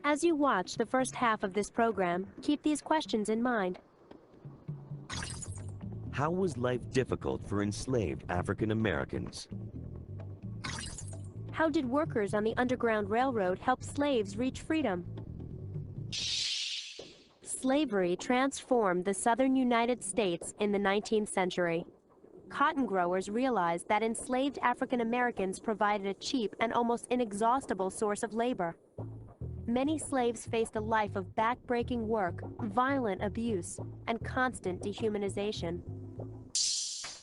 As you watch the first half of this program, keep these questions in mind. How was life difficult for enslaved African Americans? How did workers on the Underground Railroad help slaves reach freedom? Slavery transformed the southern United States in the 19th century. Cotton growers realized that enslaved African Americans provided a cheap and almost inexhaustible source of labor. Many slaves faced a life of backbreaking work, violent abuse, and constant dehumanization.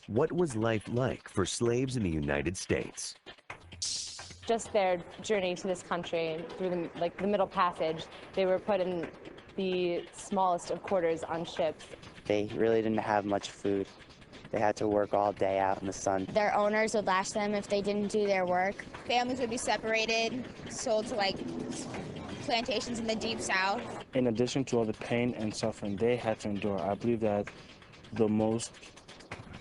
What was life like for slaves in the United States? Just their journey to this country through the Middle Passage, they were put in the smallest of quarters on ships. They really didn't have much food. They had to work all day out in the sun. Their owners would lash them if they didn't do their work. Families would be separated, sold to plantations in the Deep South. In addition to all the pain and suffering they had to endure, I believe that the most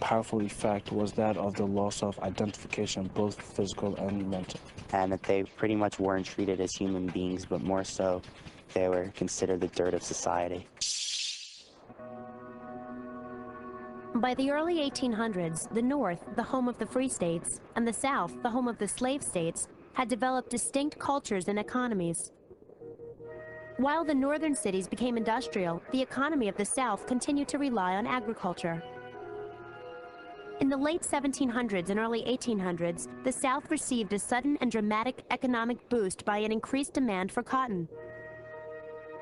powerful effect was that of the loss of identification, both physical and mental. And that they pretty much weren't treated as human beings, but more so they were considered the dirt of society. By the early 1800s, the North, the home of the free states, and the South, the home of the slave states, had developed distinct cultures and economies. While the northern cities became industrial, the economy of the South continued to rely on agriculture. In the late 1700s and early 1800s, the South received a sudden and dramatic economic boost by an increased demand for cotton.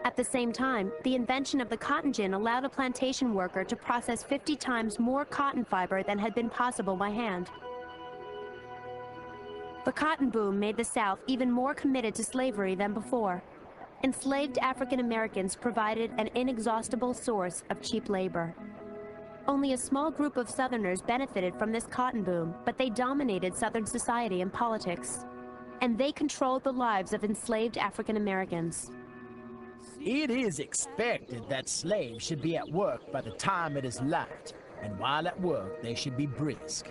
At the same time, the invention of the cotton gin allowed a plantation worker to process 50 times more cotton fiber than had been possible by hand. The cotton boom made the South even more committed to slavery than before. Enslaved African Americans provided an inexhaustible source of cheap labor. Only a small group of Southerners benefited from this cotton boom, but they dominated Southern society and politics. And they controlled the lives of enslaved African Americans. It is expected that slaves should be at work by the time it is light, and while at work they should be brisk.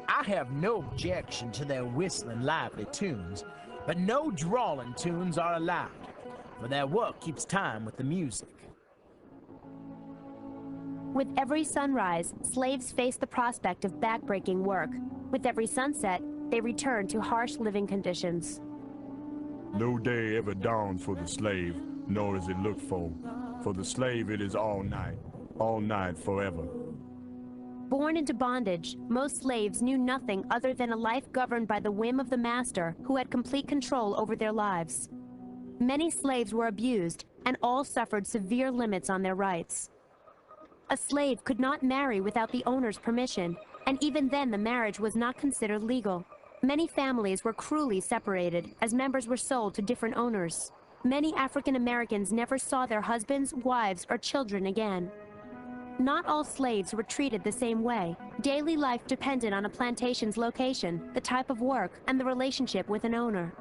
I have no objection to their whistling lively tunes, but no drawling tunes are allowed, for their work keeps time with the music. With every sunrise, slaves faced the prospect of backbreaking work. With every sunset, they returned to harsh living conditions. No day ever dawns for the slave, nor is it looked for. For the slave it is all night forever. Born into bondage, most slaves knew nothing other than a life governed by the whim of the master, who had complete control over their lives. Many slaves were abused, and all suffered severe limits on their rights. A slave could not marry without the owner's permission, and even then the marriage was not considered legal. Many families were cruelly separated, as members were sold to different owners. Many African Americans never saw their husbands, wives, or children again. Not all slaves were treated the same way. Daily life depended on a plantation's location, the type of work, and the relationship with an owner.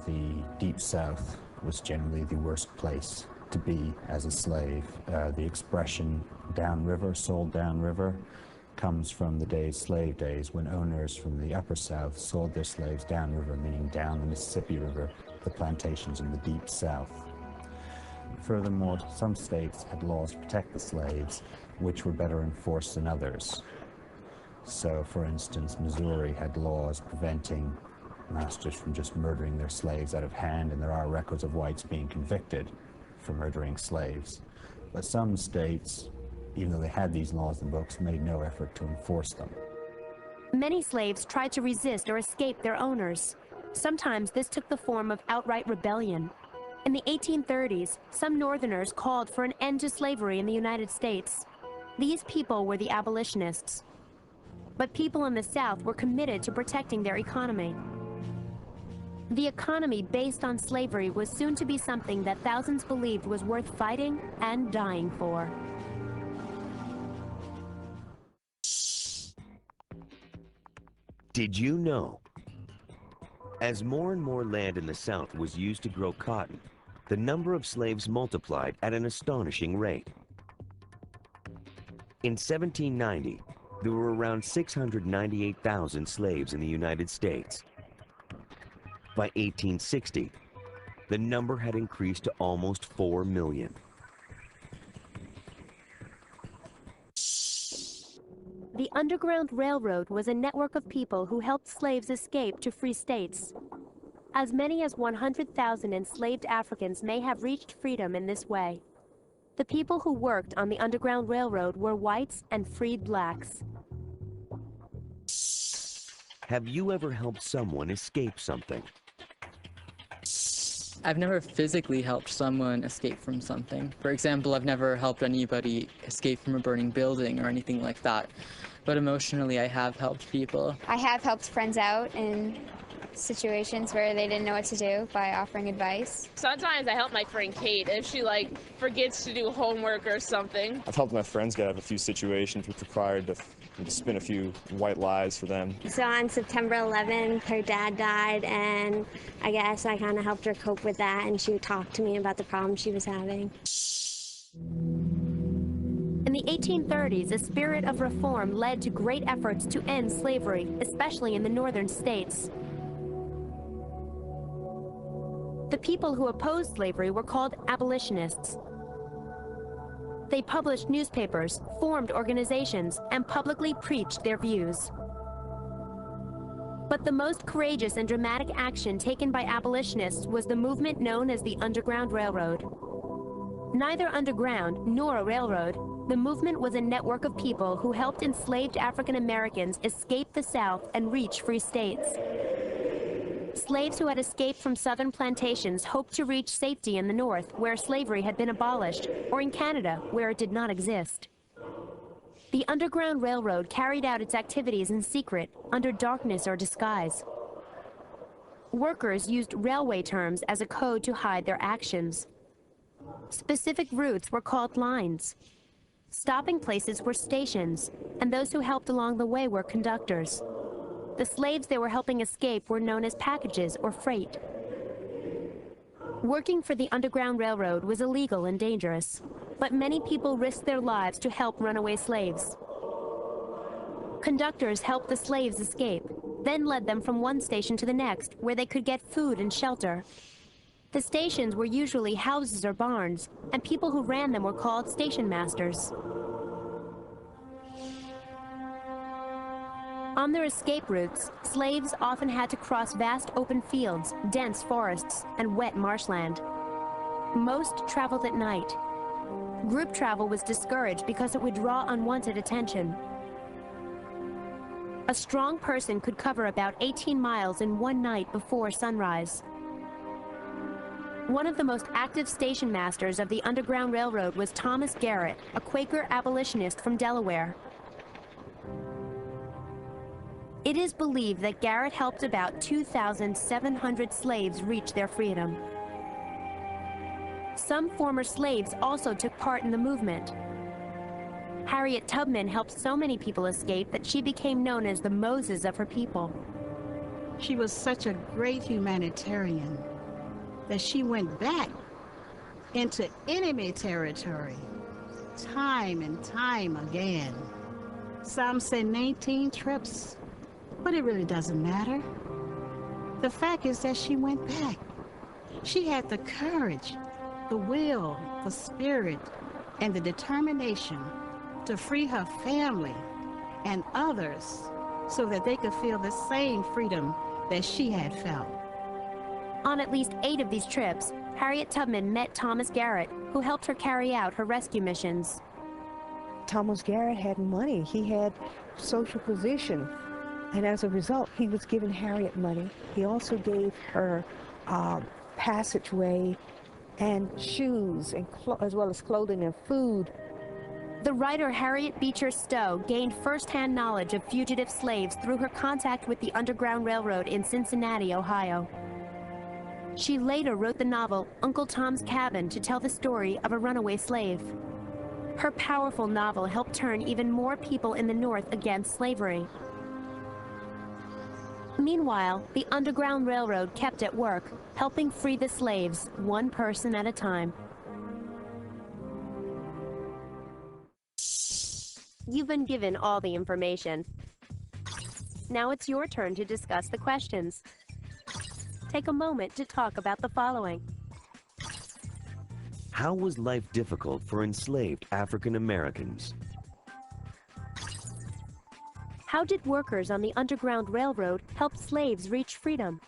The Deep South was generally the worst place to be as a slave. The expression downriver, sold downriver, comes from the slave days, when owners from the Upper South sold their slaves downriver, meaning down the Mississippi River, the plantations in the Deep South. Furthermore, some states had laws to protect the slaves, which were better enforced than others. So, for instance, Missouri had laws preventing masters from just murdering their slaves out of hand, and there are records of whites being convicted for murdering slaves. But some states, even though they had these laws in the books, made no effort to enforce them. Many slaves tried to resist or escape their owners. Sometimes this took the form of outright rebellion. In the 1830s, some Northerners called for an end to slavery in the United States. These people were the abolitionists. But people in the South were committed to protecting their economy. The economy based on slavery was soon to be something that thousands believed was worth fighting and dying for. Did you know? As more and more land in the South was used to grow cotton, the number of slaves multiplied at an astonishing rate. In 1790, there were around 698,000 slaves in the United States. By 1860, the number had increased to almost 4 million. The Underground Railroad was a network of people who helped slaves escape to free states. As many as 100,000 enslaved Africans may have reached freedom in this way. The people who worked on the Underground Railroad were whites and freed blacks. Have you ever helped someone escape something? I've never physically helped someone escape from something. For example, I've never helped anybody escape from a burning building or anything like that. But emotionally, I have helped people. I have helped friends out in situations where they didn't know what to do by offering advice. Sometimes I help my friend Kate if she forgets to do homework or something. I've helped my friends get out of a few situations which required to spin a few white lies for them. So on September 11th, her dad died, and I guess I kind of helped her cope with that, and she would talk to me about the problems she was having. In the 1830s, a spirit of reform led to great efforts to end slavery, especially in the northern states. The people who opposed slavery were called abolitionists. They published newspapers, formed organizations, and publicly preached their views. But the most courageous and dramatic action taken by abolitionists was the movement known as the Underground Railroad. Neither underground nor a railroad, the movement was a network of people who helped enslaved African Americans escape the South and reach free states. Slaves who had escaped from southern plantations hoped to reach safety in the North, where slavery had been abolished, or in Canada, where it did not exist. The Underground Railroad carried out its activities in secret, under darkness or disguise. Workers used railway terms as a code to hide their actions. Specific routes were called lines. Stopping places were stations, and those who helped along the way were conductors. The slaves they were helping escape were known as packages or freight. Working for the Underground Railroad was illegal and dangerous, but many people risked their lives to help runaway slaves. Conductors helped the slaves escape, then led them from one station to the next, where they could get food and shelter. The stations were usually houses or barns, and people who ran them were called station masters. On their escape routes, slaves often had to cross vast open fields, dense forests, and wet marshland. Most traveled at night. Group travel was discouraged because it would draw unwanted attention. A strong person could cover about 18 miles in one night before sunrise. One of the most active station masters of the Underground Railroad was Thomas Garrett, a Quaker abolitionist from Delaware. It is believed that Garrett helped about 2,700 slaves reach their freedom. Some former slaves also took part in the movement. Harriet Tubman helped so many people escape that she became known as the Moses of her people. She was such a great humanitarian that she went back into enemy territory time and time again. Some say 19 trips. But it really doesn't matter. The fact is that she went back. She had the courage, the will, the spirit, and the determination to free her family and others so that they could feel the same freedom that she had felt. On at least 8 of these trips, Harriet Tubman met Thomas Garrett, who helped her carry out her rescue missions. Thomas Garrett had money. He had social position. And as a result, he was giving Harriet money. He also gave her passageway and shoes, and as well as clothing and food. The writer Harriet Beecher Stowe gained first-hand knowledge of fugitive slaves through her contact with the Underground Railroad in Cincinnati, Ohio. She later wrote the novel Uncle Tom's Cabin to tell the story of a runaway slave. Her powerful novel helped turn even more people in the North against slavery. Meanwhile, the Underground Railroad kept at work, helping free the slaves, one person at a time. You've been given all the information. Now it's your turn to discuss the questions. Take a moment to talk about the following. How was life difficult for enslaved African Americans? How did workers on the Underground Railroad help slaves reach freedom?